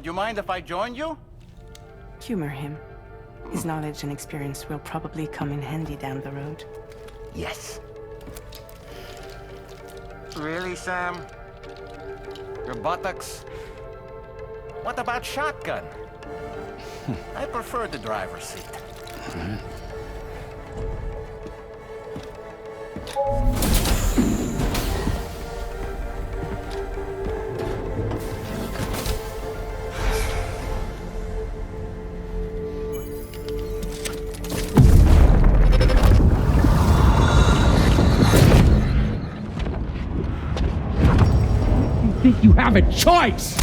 would you mind if I joined you? Humor him. His knowledge and experience will probably come in handy down the road. Yes. Really, Sam? Your buttocks? What about shotgun? I prefer the driver's seat. You think you have a choice?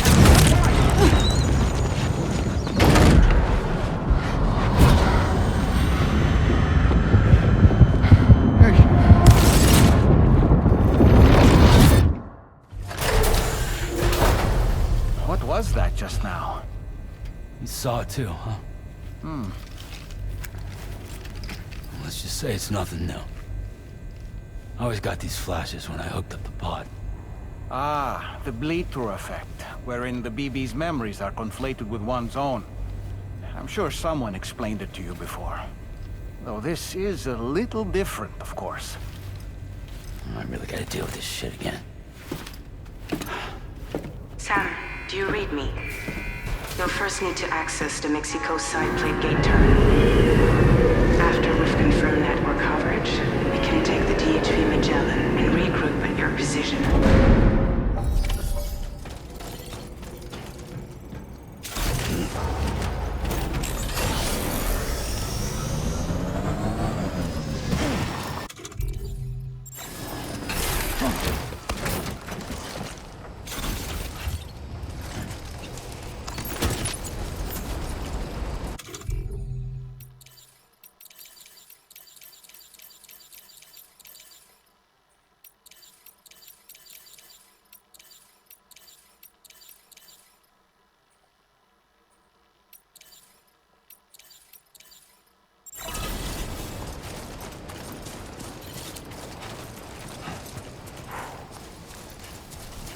What was that just now? You saw it too, huh? Let's just say it's nothing new. I always got these flashes when I hooked up the pod. Ah, the bleed-through effect, wherein the BB's memories are conflated with one's own. I'm sure someone explained it to you before. Though this is a little different, of course. I really gotta deal with this shit again. Sam, do you read me? You'll first need to access the Mexico side plate gate terminal. After we've confirmed network coverage, we can take the DHV Magellan and regroup at your position.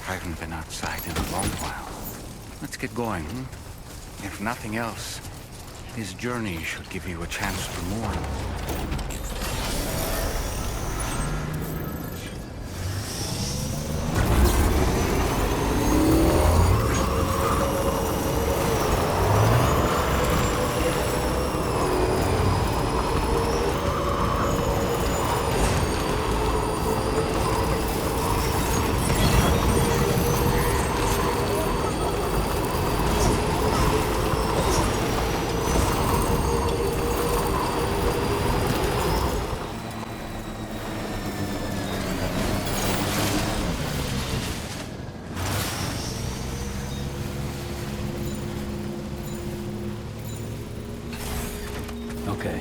I haven't been outside in a long while. Let's get going, If nothing else, this journey should give you a chance to mourn. Okay.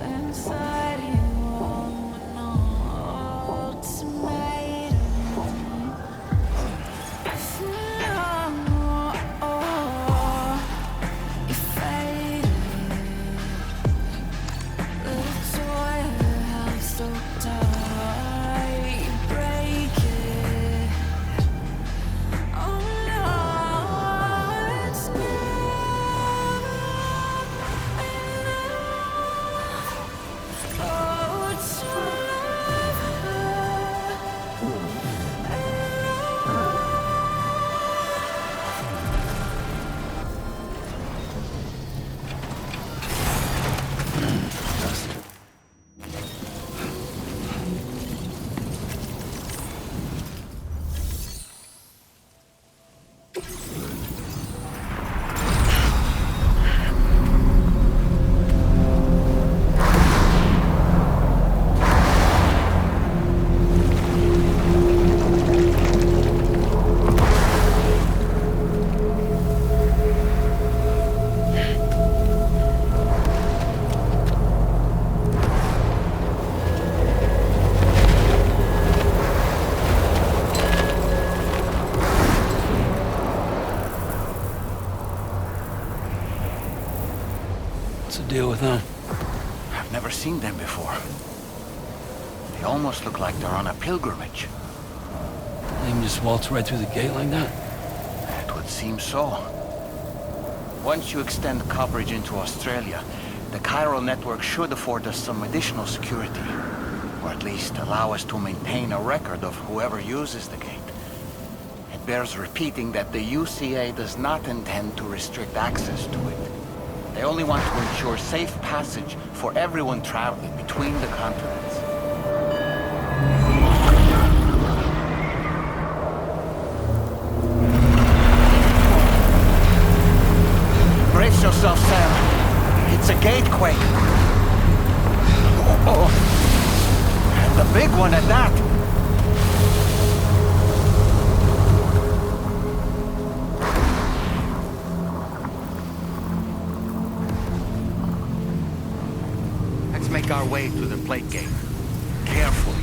Inside you. deal with them? I've never seen them before. They almost look like they're on a pilgrimage. They can just waltz right through the gate like that? It would seem so. Once you extend coverage into Australia, the chiral network should afford us some additional security. Or at least allow us to maintain a record of whoever uses the gate. It bears repeating that the UCA does not intend to restrict access to it. They only want to ensure safe passage for everyone traveling between the continents. Brace yourself, Sam. It's a gatequake. Oh. And the big one at that. Let's make our way through the plate gate. Carefully.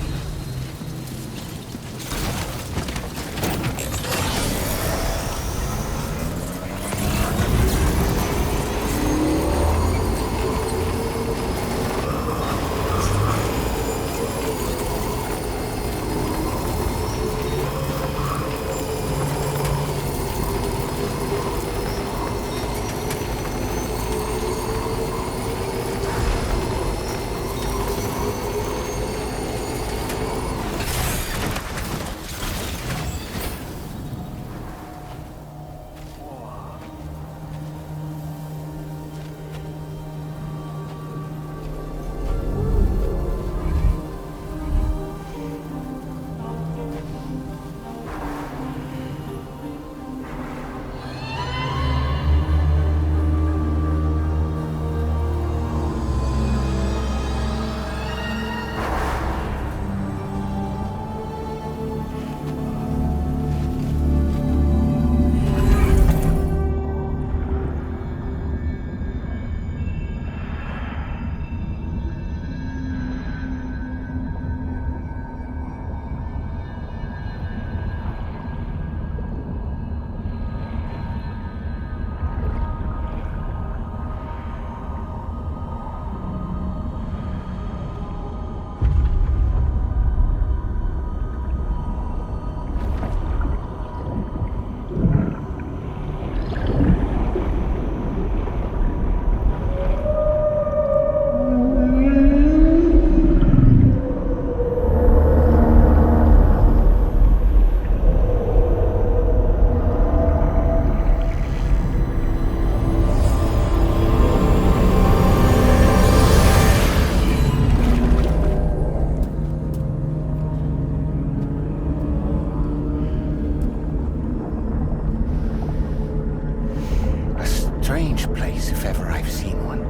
Strange place, if ever I've seen one.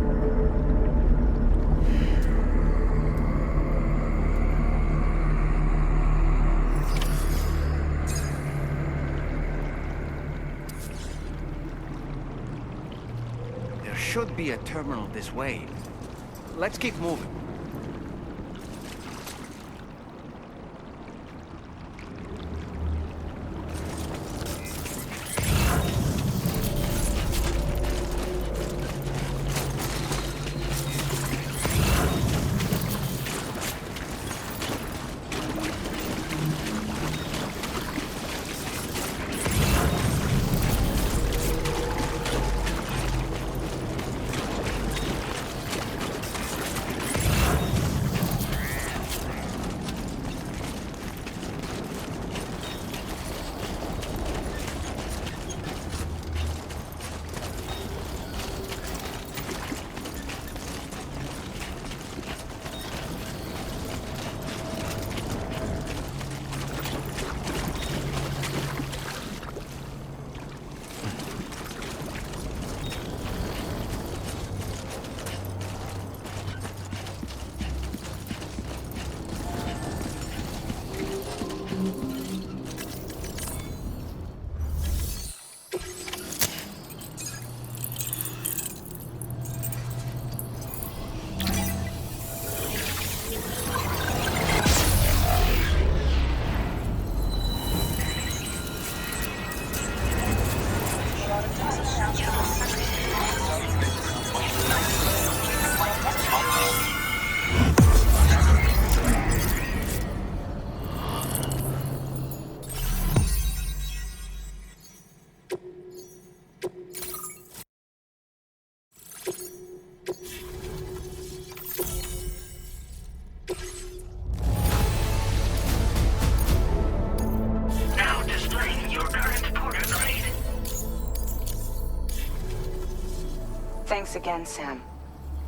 There should be a terminal this way. Let's keep moving. Thanks again, Sam.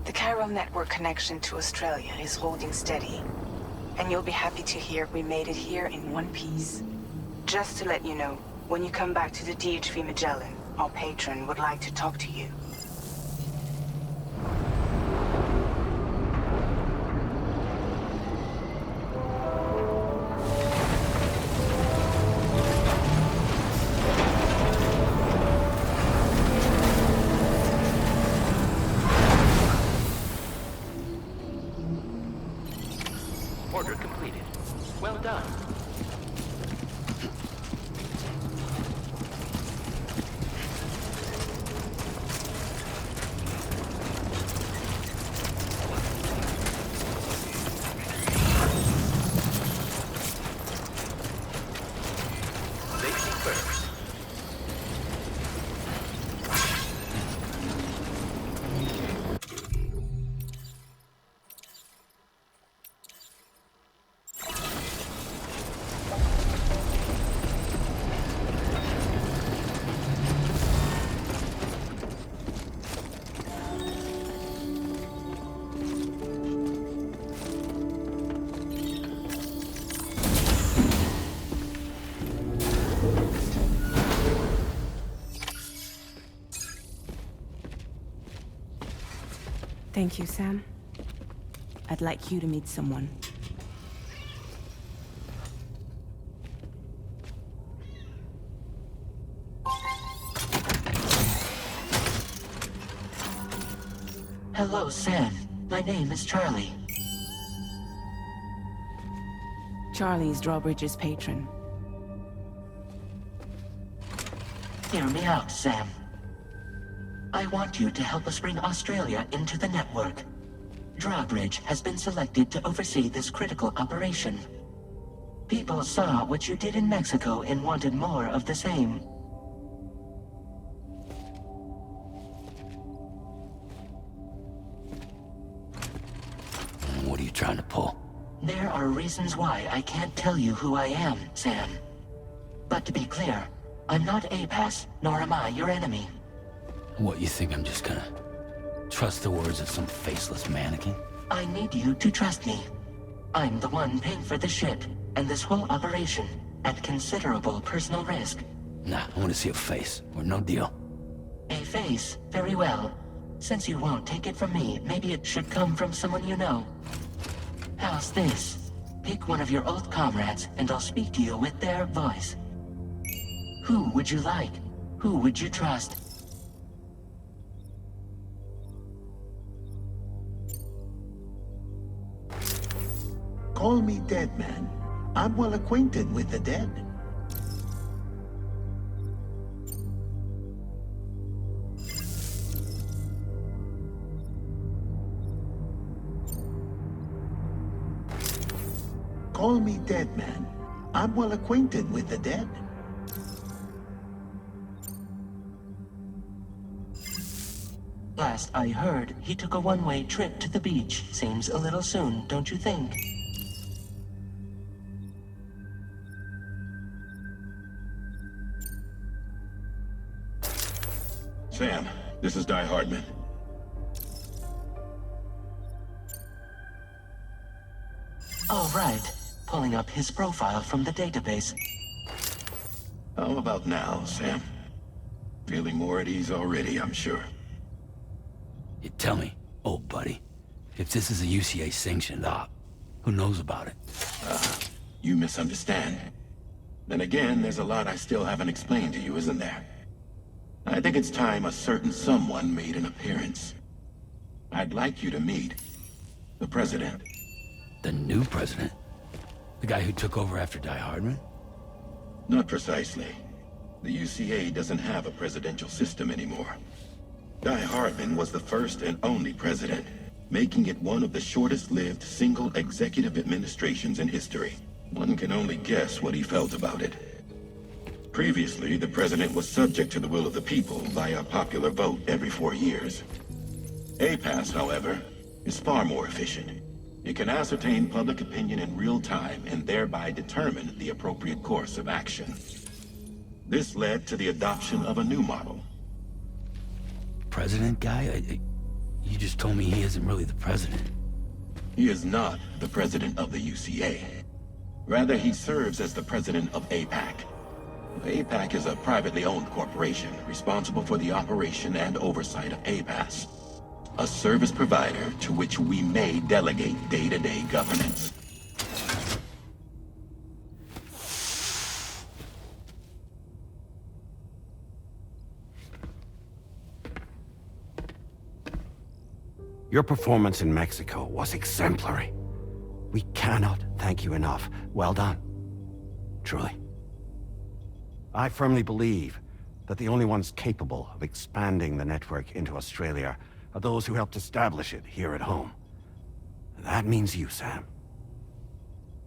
The chiral network connection to Australia is holding steady. And you'll be happy to hear we made it here in one piece. Just to let you know, when you come back to the DHV Magellan, our patron would like to talk to you. Order completed. Well done. Safety first. Thank you, Sam. I'd like you to meet someone. Hello, Sam. My name is Charlie. Charlie's Drawbridge's patron. Hear me out, Sam. I want you to help us bring Australia into the network. Drawbridge has been selected to oversee this critical operation. People saw what you did in Mexico and wanted more of the same. What are you trying to pull? There are reasons why I can't tell you who I am, Sam. But to be clear, I'm not APAS, nor am I your enemy. What, you think I'm just gonna trust the words of some faceless mannequin? I need you to trust me. I'm the one paying for the ship, and this whole operation, at considerable personal risk. Nah, I want to see a face, or no deal. A face? Very well. Since you won't take it from me, maybe it should come from someone you know. How's this? Pick one of your old comrades, and I'll speak to you with their voice. Who would you like? Who would you trust? Call me dead, man. I'm well acquainted with the dead. Call me dead, man. I'm well acquainted with the dead. Last I heard, he took a one-way trip to the beach. Seems a little soon, don't you think? Sam, this is Di Hardman. All right. Pulling up his profile from the database. How about now, Sam? Feeling more at ease already, I'm sure. You tell me, old buddy, if this is a UCA sanctioned op, who knows about it? You misunderstand. Then again, there's a lot I still haven't explained to you, isn't there? I think it's time a certain someone made an appearance. I'd like you to meet the President. The new president? The guy who took over after Di Hardman? Not precisely. The UCA doesn't have a presidential system anymore. Di Hardman was the first and only president, making it one of the shortest-lived single executive administrations in history. One can only guess what he felt about it. Previously, the president was subject to the will of the people via popular vote every 4 years. APAS, however, is far more efficient. It can ascertain public opinion in real time and thereby determine the appropriate course of action. This led to the adoption of a new model. President guy? You just told me he isn't really the president. He is not the president of the UCA. Rather, he serves as the president of APAC. APAC is a privately owned corporation responsible for the operation and oversight of APAS, a service provider to which we may delegate day-to-day governance. Your performance in Mexico was exemplary. We cannot thank you enough. Well done. Truly. I firmly believe that the only ones capable of expanding the network into Australia are those who helped establish it here at home. That means you, Sam.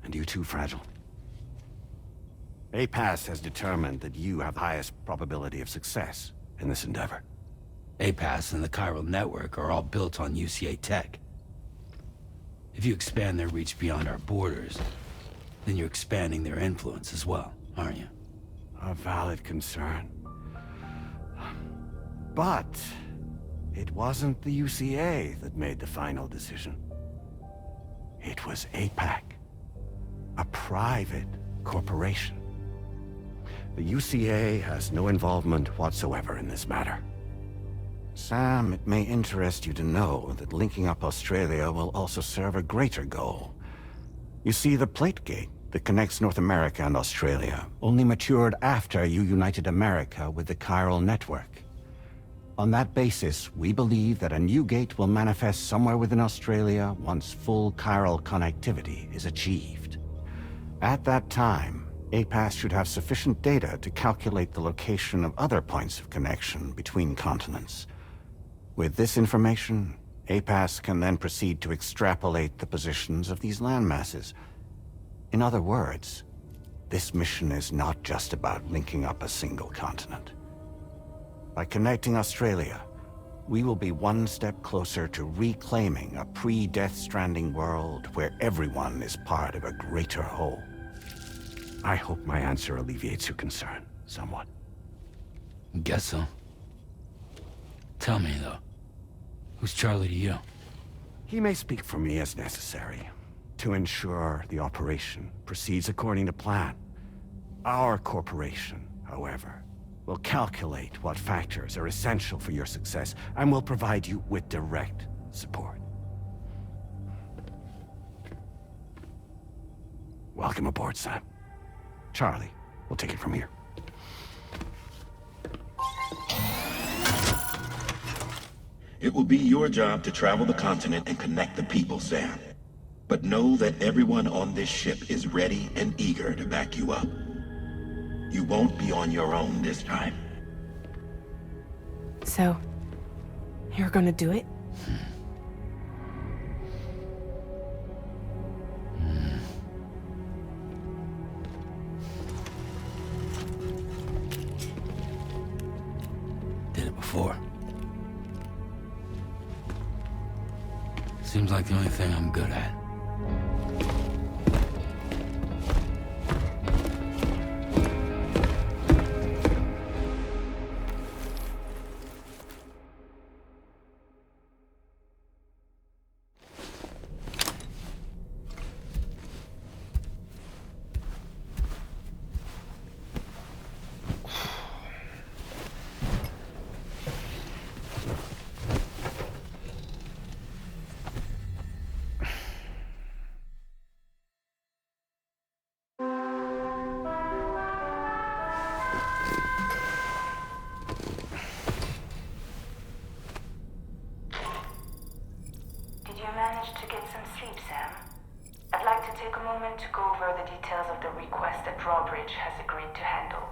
And you too, Fragile. APAS has determined that you have the highest probability of success in this endeavor. APAS and the chiral network are all built on UCA tech. If you expand their reach beyond our borders, then you're expanding their influence as well, aren't you? A valid concern. But it wasn't the UCA that made the final decision. It was APAC, a private corporation. The UCA has no involvement whatsoever in this matter. Sam, it may interest you to know that linking up Australia will also serve a greater goal. You see, the plate gate that connects North America and Australia only matured after you united America with the chiral network. On that basis, we believe that a new gate will manifest somewhere within Australia once full chiral connectivity is achieved. At that time, APAS should have sufficient data to calculate the location of other points of connection between continents. With this information, APAS can then proceed to extrapolate the positions of these landmasses. In other words, this mission is not just about linking up a single continent. By connecting Australia, we will be one step closer to reclaiming a pre-Death Stranding world where everyone is part of a greater whole. I hope my answer alleviates your concern somewhat. Guess so. Tell me, though, who's Charlie to you? He may speak for me as necessary, to ensure the operation proceeds according to plan. Our corporation, however, will calculate what factors are essential for your success and will provide you with direct support. Welcome aboard, Sam. Charlie, we'll take it from here. It will be your job to travel the continent and connect the people, Sam. But know that everyone on this ship is ready and eager to back you up. You won't be on your own this time. So, you're gonna do it? Did it before. Seems like the only thing I'm good at. Managed to get some sleep, Sam? I'd like to take a moment to go over the details of the request that Drawbridge has agreed to handle.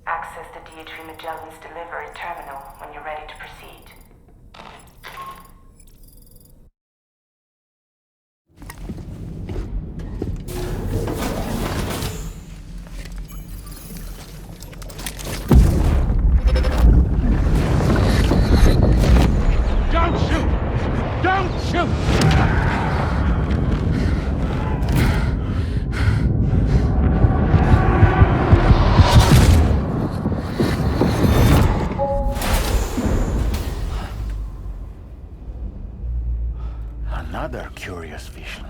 Access the DHV Magellan's delivery terminal when you're ready to proceed. Don't shoot! Don't shoot! vision.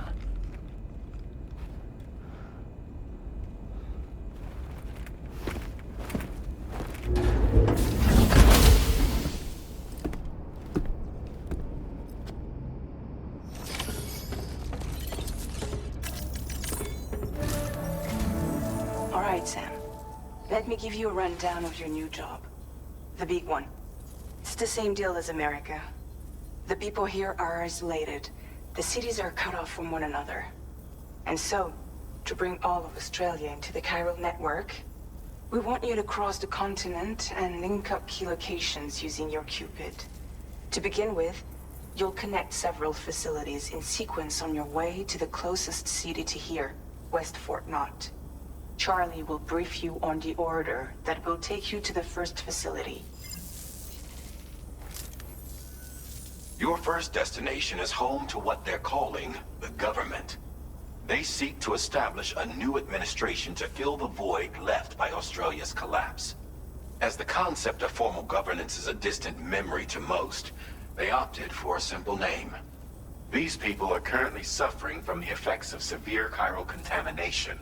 All right, Sam. Let me give you a rundown of your new job. The big one. It's the same deal as America. The people here are isolated. The cities are cut off from one another. And so, to bring all of Australia into the chiral network, we want you to cross the continent and link up key locations using your Cupid. To begin with, you'll connect several facilities in sequence on your way to the closest city to here, West Fort Knott. Charlie will brief you on the order that will take you to the first facility. Your first destination is home to what they're calling the government. They seek to establish a new administration to fill the void left by Australia's collapse. As the concept of formal governance is a distant memory to most, they opted for a simple name. These people are currently suffering from the effects of severe chiral contamination.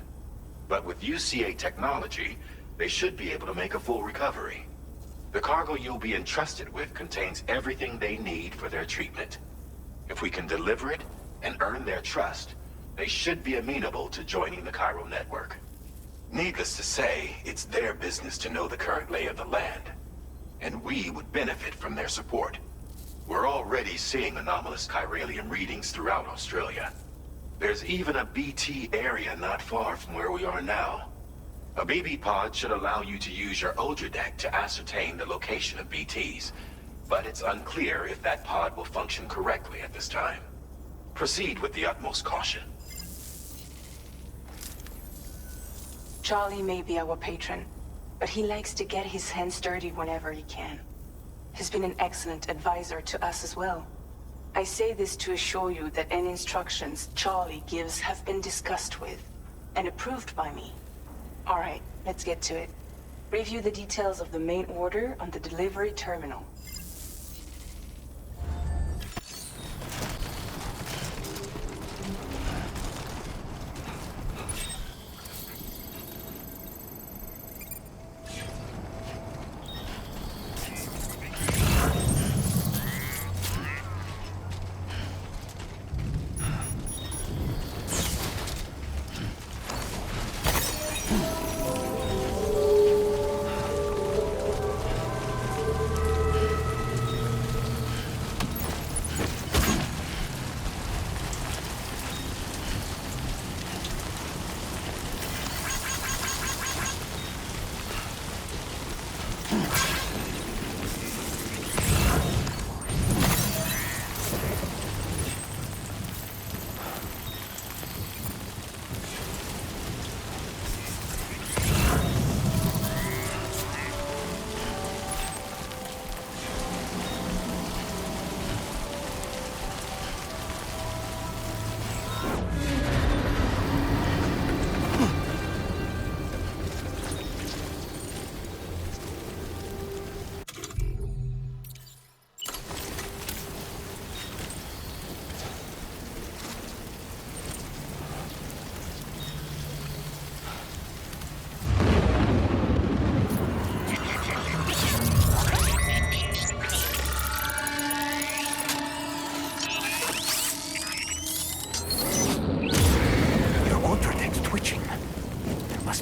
But with UCA technology, they should be able to make a full recovery. The cargo you'll be entrusted with contains everything they need for their treatment. If we can deliver it and earn their trust, they should be amenable to joining the chiral network. Needless to say, it's their business to know the current lay of the land, and we would benefit from their support. We're already seeing anomalous chiralium readings throughout Australia. There's even a BT area not far from where we are now. A BB pod should allow you to use your Ultra deck to ascertain the location of BTs, but it's unclear if that pod will function correctly at this time. Proceed with the utmost caution. Charlie may be our patron, but he likes to get his hands dirty whenever he can. He's been an excellent advisor to us as well. I say this to assure you that any instructions Charlie gives have been discussed with and approved by me. All right, let's get to it. Review the details of the main order on the delivery terminal.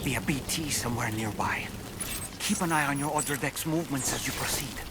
Be a BT somewhere nearby. Keep an eye on your other deck's movements as you proceed.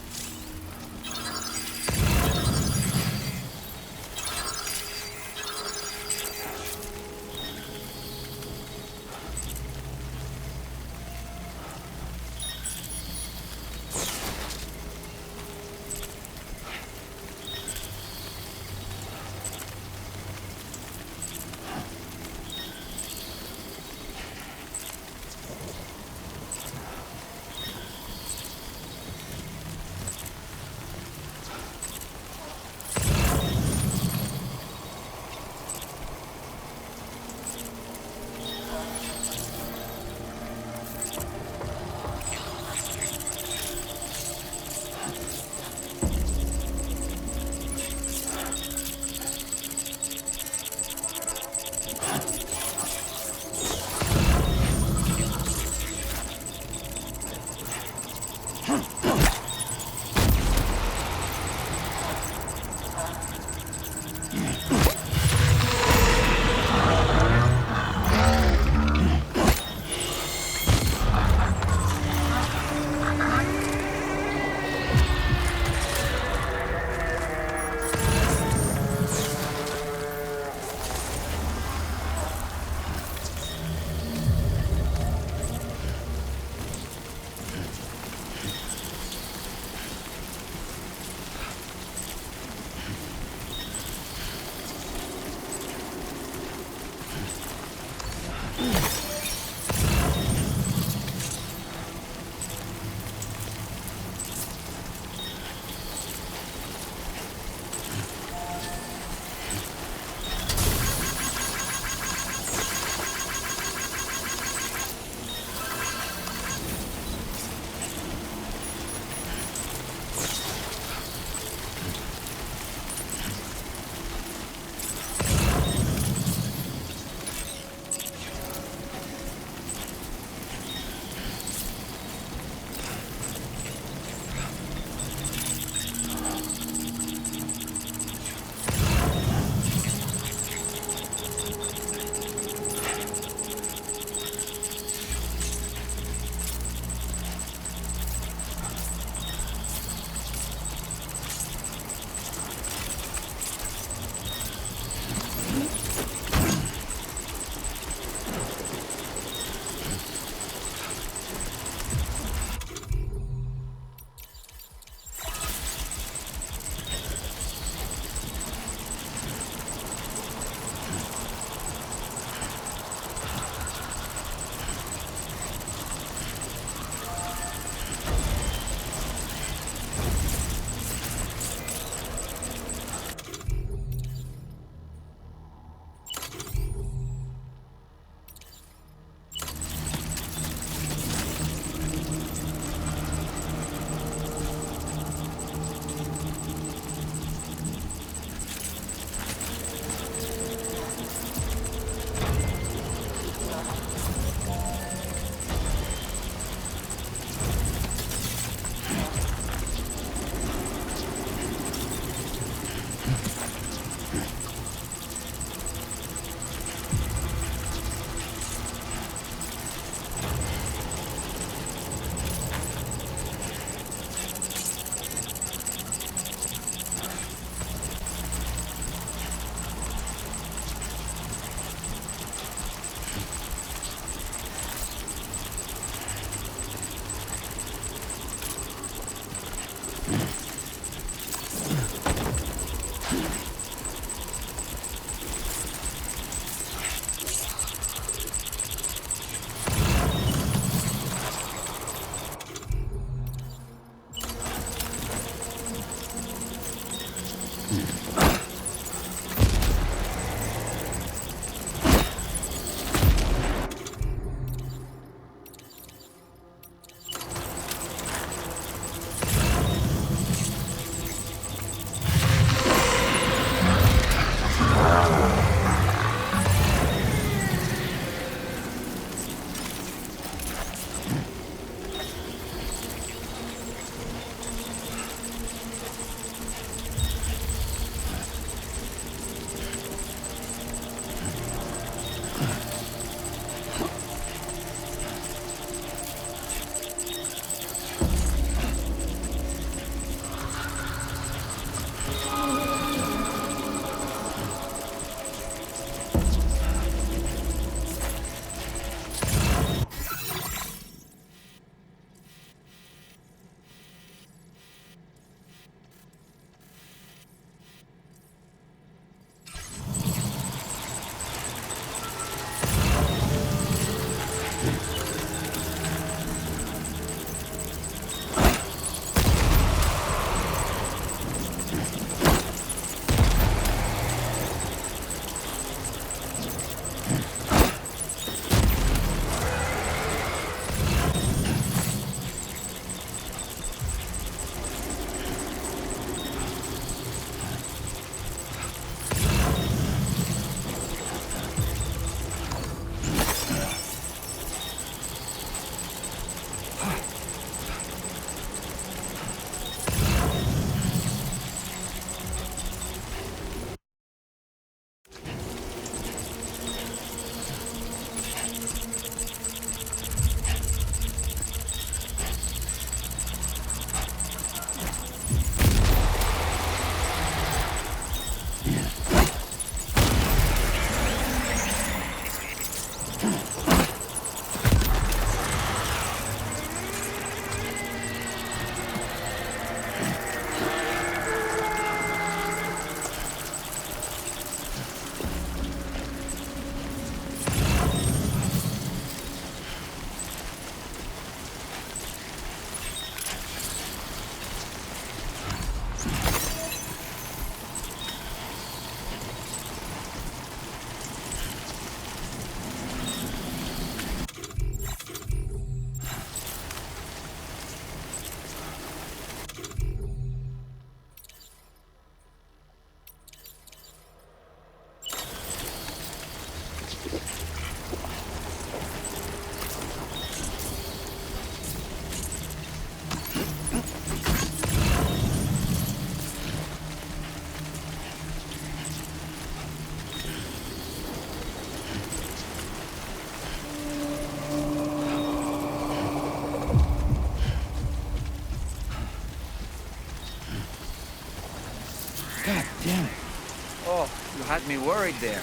me worried there.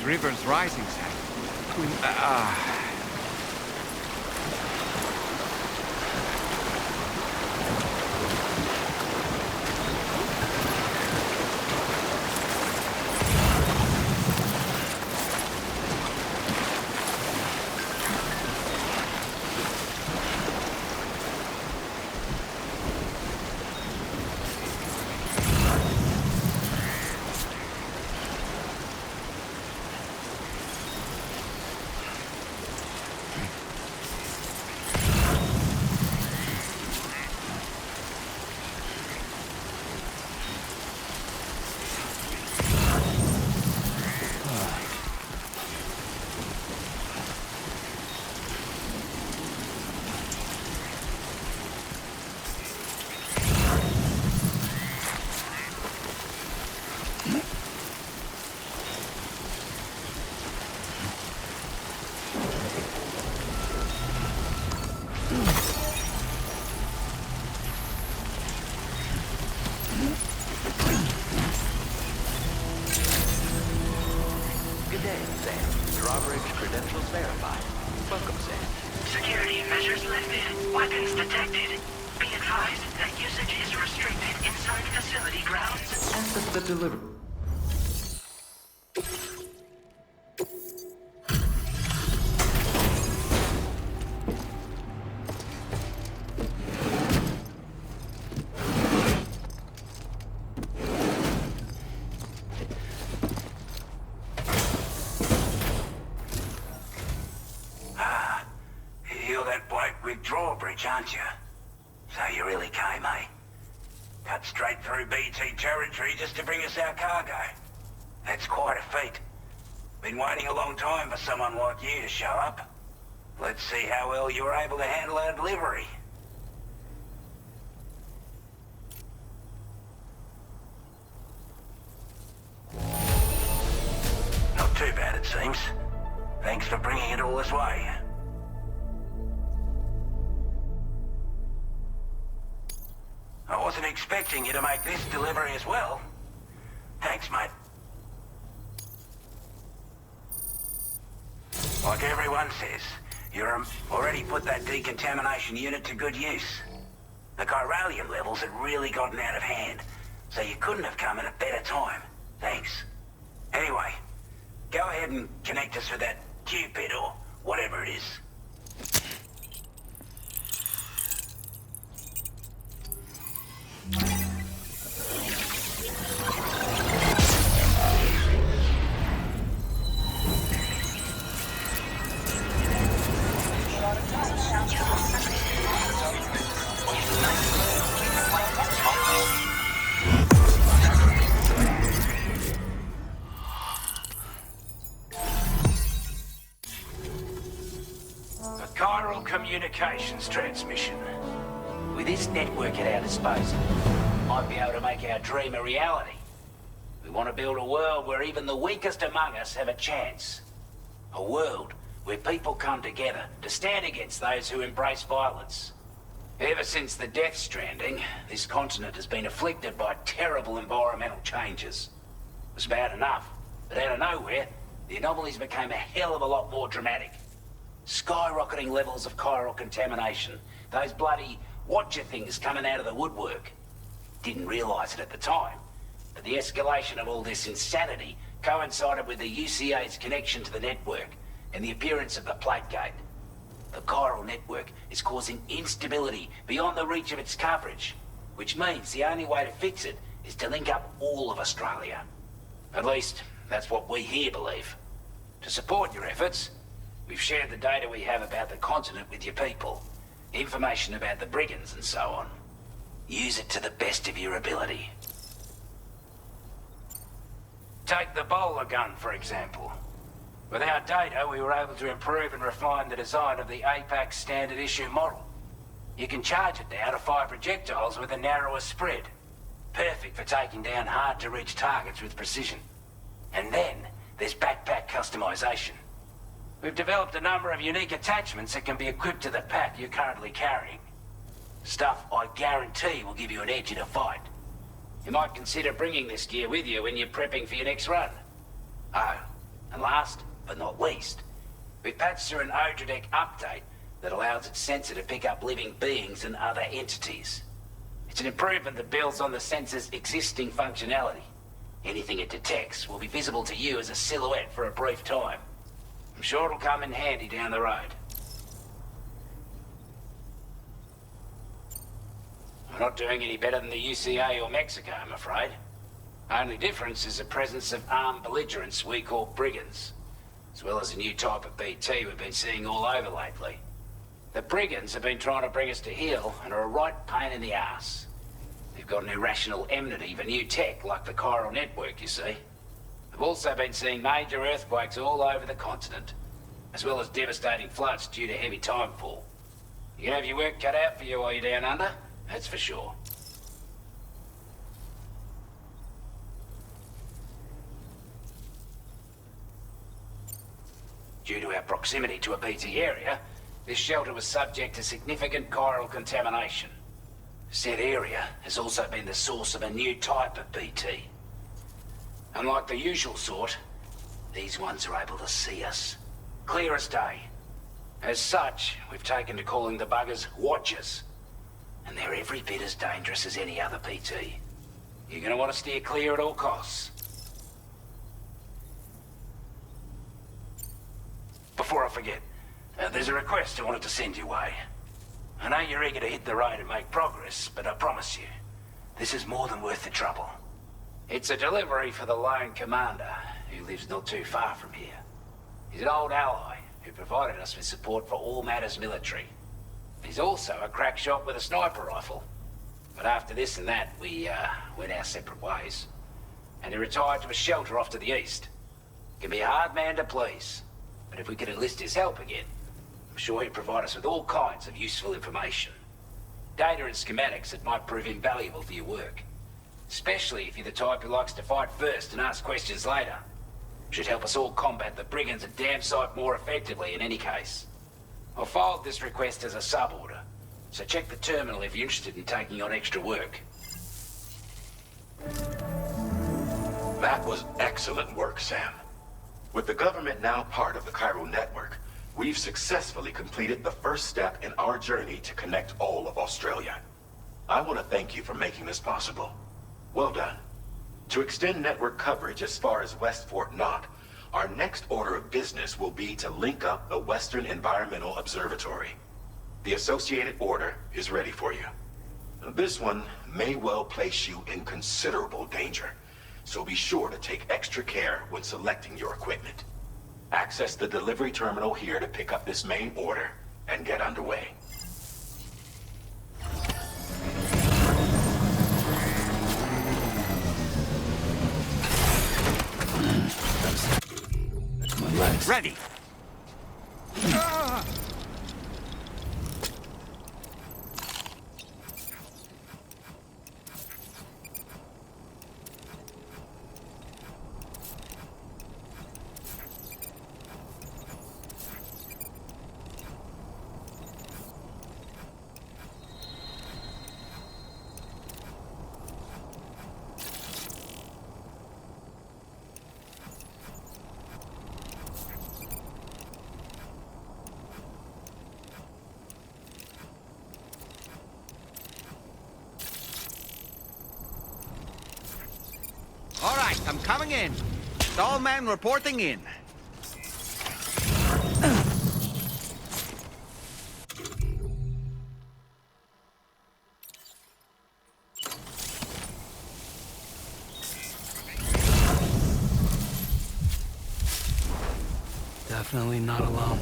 River's rising, Sam. Good day, Sam. Drawbridge credentials verified. Welcome, Sam. Security measures lifted. Weapons detected. Be advised that usage is restricted inside facility grounds. Access the delivery. You're that bloke with Drawbridge, aren't you? So you really came, eh? Cut straight through BT territory just to bring us our cargo. That's quite a feat. Been waiting a long time for someone like you to show up. Let's see how well you were able to handle our delivery. Not too bad, it seems. Thanks for bringing it all this way. I wasn't expecting you to make this delivery as well. Thanks, mate. Like everyone says, you've already put that decontamination unit to good use. The chiralium levels had really gotten out of hand, so you couldn't have come at a better time. Thanks. Anyway, go ahead and connect us with that Cupid or whatever it is. A chiral communications transmission. With this network at our disposal, we might be able to make our dream a reality. We want to build a world where even the weakest among us have a chance. A world where people come together to stand against those who embrace violence. Ever since the Death Stranding, this continent has been afflicted by terrible environmental changes. It was bad enough, but out of nowhere, the anomalies became a hell of a lot more dramatic. Skyrocketing levels of chiral contamination, those bloody watcher things coming out of the woodwork. Didn't realize it at the time, but the escalation of all this insanity coincided with the UCA's connection to the network and the appearance of the plate gate. The chiral network is causing instability beyond the reach of its coverage, which means the only way to fix it is to link up all of Australia. At least, that's what we here believe. To support your efforts, we've shared the data we have about the continent with your people. Information about the brigands and so on. Use it to the best of your ability. Take the bowler gun, for example. With our data, we were able to improve and refine the design of the APAC standard issue model. You can charge it now to fire projectiles with a narrower spread. Perfect for taking down hard-to-reach targets with precision. And then, there's backpack customization. We've developed a number of unique attachments that can be equipped to the pack you're currently carrying. Stuff I guarantee will give you an edge in a fight. You might consider bringing this gear with you when you're prepping for your next run. Oh, and last but not least, we've patched through an Odradek update that allows its sensor to pick up living beings and other entities. It's an improvement that builds on the sensor's existing functionality. Anything it detects will be visible to you as a silhouette for a brief time. I'm sure it'll come in handy down the road. We're not doing any better than the UCA or Mexico, I'm afraid. Only difference is the presence of armed belligerents we call brigands, as well as a new type of BT we've been seeing all over lately. The brigands have been trying to bring us to heel and are a right pain in the ass. They've got an irrational enmity for new tech like the chiral network, you see. We've also been seeing major earthquakes all over the continent, as well as devastating floods due to heavy timefall. You can have your work cut out for you while you're down under, that's for sure. Due to our proximity to a BT area, this shelter was subject to significant chiral contamination. Said area has also been the source of a new type of BT. Unlike the usual sort, these ones are able to see us. Clear as day. As such, we've taken to calling the buggers Watchers. And they're every bit as dangerous as any other BT. You're gonna want to steer clear at all costs. Before I forget, there's a request I wanted to send your way. I know you're eager to hit the road and make progress, but I promise you, this is more than worth the trouble. It's a delivery for the lone commander, who lives not too far from here. He's an old ally who provided us with support for all matters military. He's also a crack shot with a sniper rifle. But after this and that, we went our separate ways. And he retired to a shelter off to the east. Can be a hard man to please, but if we could enlist his help again, I'm sure he'd provide us with all kinds of useful information. Data and schematics that might prove invaluable for your work. Especially if you're the type who likes to fight first and ask questions later. Should help us all combat the brigands a damn sight more effectively in any case. I've filed this request as a sub-order, so check the terminal if you're interested in taking on extra work. That was excellent work, Sam. With the government now part of the chiral network, we've successfully completed the first step in our journey to connect all of Australia. I want to thank you for making this possible. Well done. To extend network coverage as far as West Fort Knott, our next order of business will be to link up the Western Environmental Observatory. The associated order is ready for you. This one may well place you in considerable danger, so be sure to take extra care when selecting your equipment. Access the delivery terminal here to pick up this main order and get underway. Ready! All right, I'm coming in. Stallman reporting in. Definitely not alone.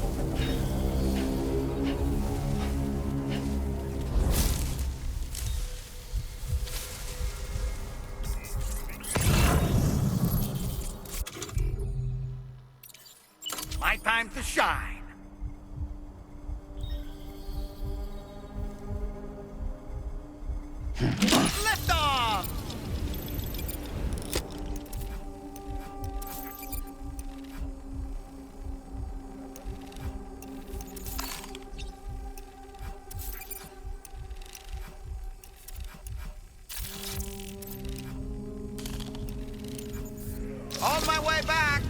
time to shine. Lift off! On my way back!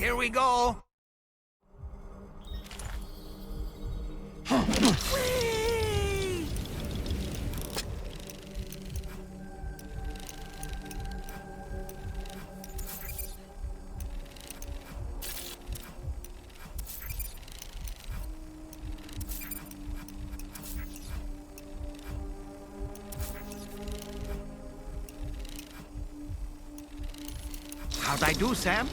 Here we go. Whee! How'd I do, Sam?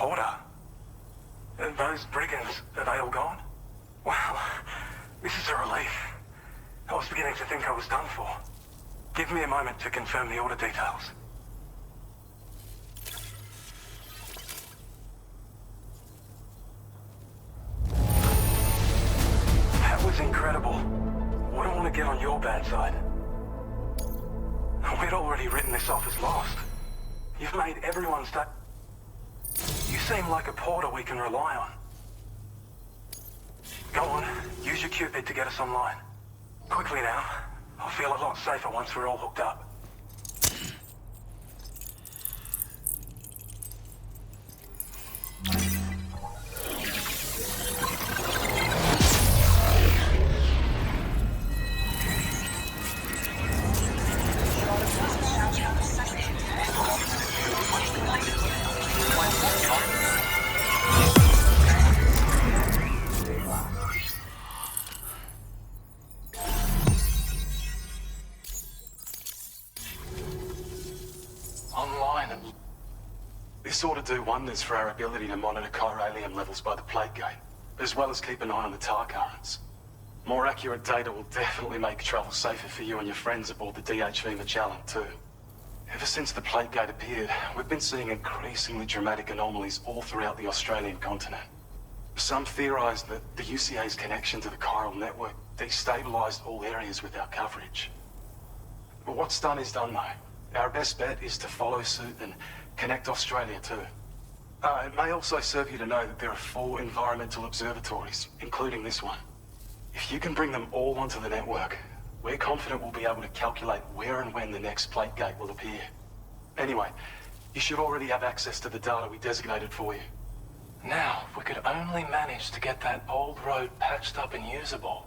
Porter. Those brigands, are they all gone? Well, this is a relief. I was beginning to think I was done for. Give me a moment to confirm the order details. That was incredible. Wouldn't want to get on your bad side. We'd already written this off as lost. You've made everyone start... You seem like a porter we can rely on. Go on, use your Cupid to get us online. Quickly now. I'll feel a lot safer once we're all hooked up. Online. This ought to do wonders for our ability to monitor chiralium levels by the plague gate, as well as keep an eye on the tar currents. More accurate data will definitely make travel safer for you and your friends aboard the DHV Magellan, too. Ever since the plague gate appeared, we've been seeing increasingly dramatic anomalies all throughout the Australian continent. Some theorize that the UCA's connection to the chiral network destabilized all areas without coverage. But what's done is done, though. Our best bet is to follow suit and connect Australia too. It may also serve you to know that there are 4 environmental observatories, including this one. If you can bring them all onto the network, we're confident we'll be able to calculate where and when the next plague gate will appear. Anyway, you should already have access to the data we designated for you. Now, if we could only manage to get that old road patched up and usable.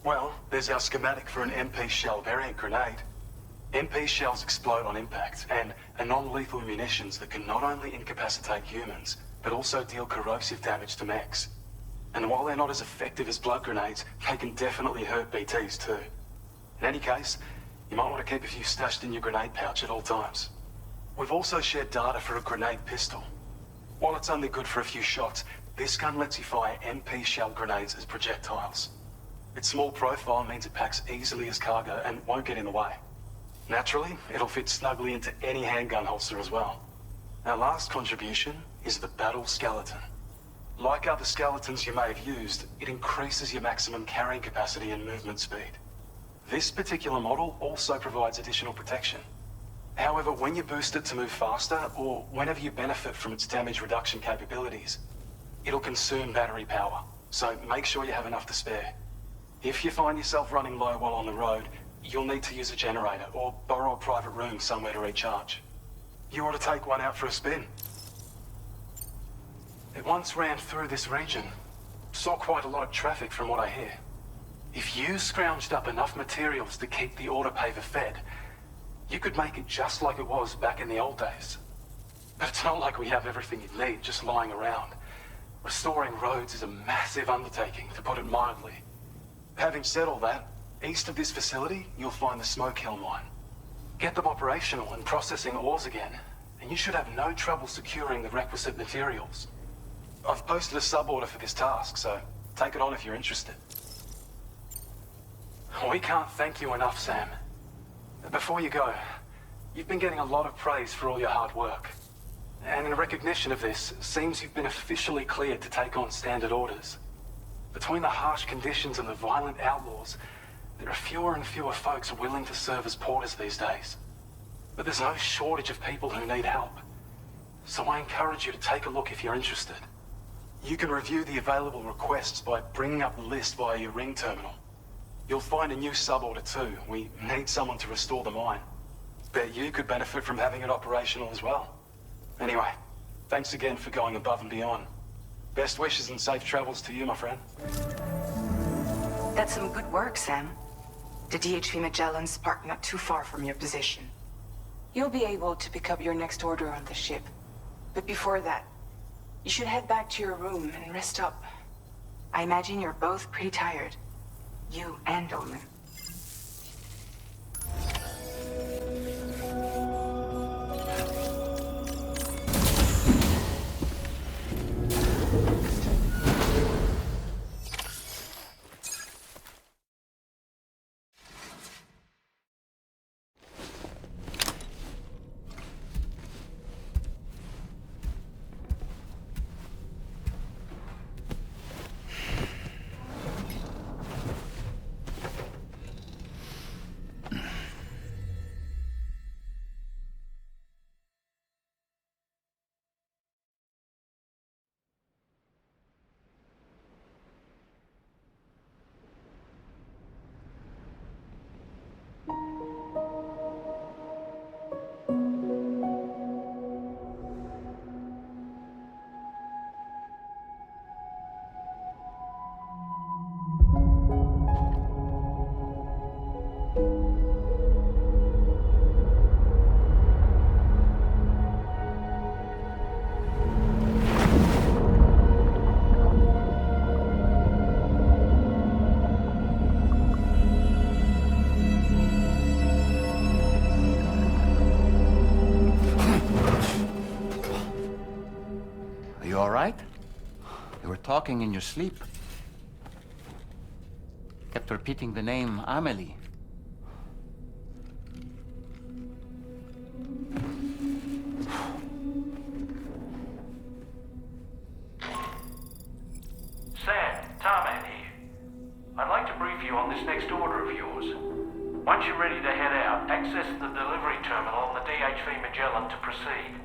Well, there's our schematic for an MP shell variant grenade. MP shells explode on impact, and are non-lethal munitions that can not only incapacitate humans, but also deal corrosive damage to mechs. And while they're not as effective as blood grenades, they can definitely hurt BTs too. In any case, you might want to keep a few stashed in your grenade pouch at all times. We've also shared data for a grenade pistol. While it's only good for a few shots, this gun lets you fire MP shell grenades as projectiles. Its small profile means it packs easily as cargo and won't get in the way. Naturally, it'll fit snugly into any handgun holster as well. Our last contribution is the Battle Skeleton. Like other skeletons you may have used, it increases your maximum carrying capacity and movement speed. This particular model also provides additional protection. However, when you boost it to move faster, or whenever you benefit from its damage reduction capabilities, it'll consume battery power, so make sure you have enough to spare. If you find yourself running low while on the road, you'll need to use a generator or borrow a private room somewhere to recharge. You ought to take one out for a spin. It once ran through this region. Saw quite a lot of traffic from what I hear. If you scrounged up enough materials to keep the autopaver fed, you could make it just like it was back in the old days. But it's not like we have everything you need just lying around. Restoring roads is a massive undertaking, to put it mildly. Having said all that, east of this facility, you'll find the Smoke Hill mine. Get them operational and processing ores again, and you should have no trouble securing the requisite materials. I've posted a sub-order for this task, so take it on if you're interested. We can't thank you enough, Sam. Before you go, you've been getting a lot of praise for all your hard work. And in recognition of this, it seems you've been officially cleared to take on standard orders. Between the harsh conditions and the violent outlaws, there are fewer and fewer folks willing to serve as porters these days. But there's no shortage of people who need help. So I encourage you to take a look if you're interested. You can review the available requests by bringing up the list via your ring terminal. You'll find a new sub-order too. We need someone to restore the mine. Bet you could benefit from having it operational as well. Anyway, thanks again for going above and beyond. Best wishes and safe travels to you, my friend. That's some good work, Sam. The DHV Magellan's parked not too far from your position. You'll be able to pick up your next order on the ship. But before that, you should head back to your room and rest up. I imagine you're both pretty tired. You and Olin. all right? You were talking in your sleep. Kept repeating the name Amelie. Sam, Tarman here. I'd like to brief you on this next order of yours. Once you're ready to head out, access the delivery terminal on the DHV Magellan to proceed.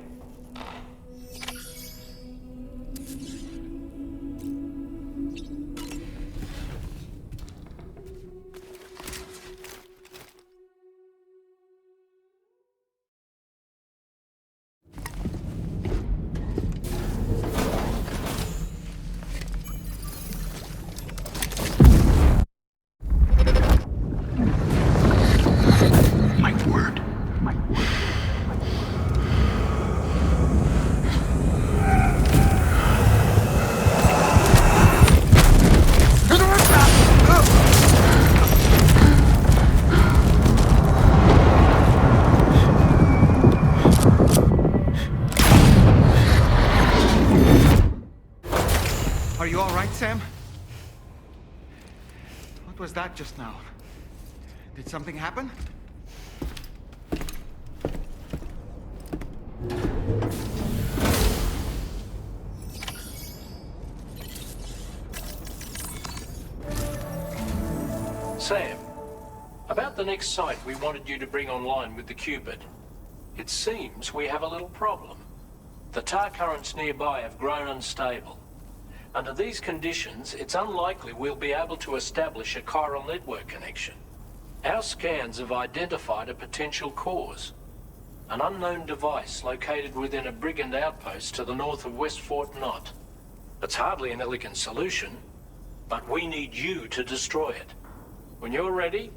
Are you all right, Sam? What was that just now? Did something happen? Sam, about the next site we wanted you to bring online with the Cupid. It seems we have a little problem. The tar currents nearby have grown unstable. Under these conditions, it's unlikely we'll be able to establish a chiral network connection. Our scans have identified a potential cause. An unknown device located within a brigand outpost to the north of West Fort Knot. It's hardly an elegant solution, but we need you to destroy it. When you're ready,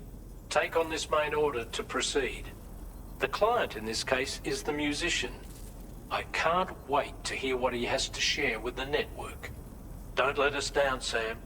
take on this main order to proceed. The client in this case is the musician. I can't wait to hear what he has to share with the network. Don't let us down, Sam.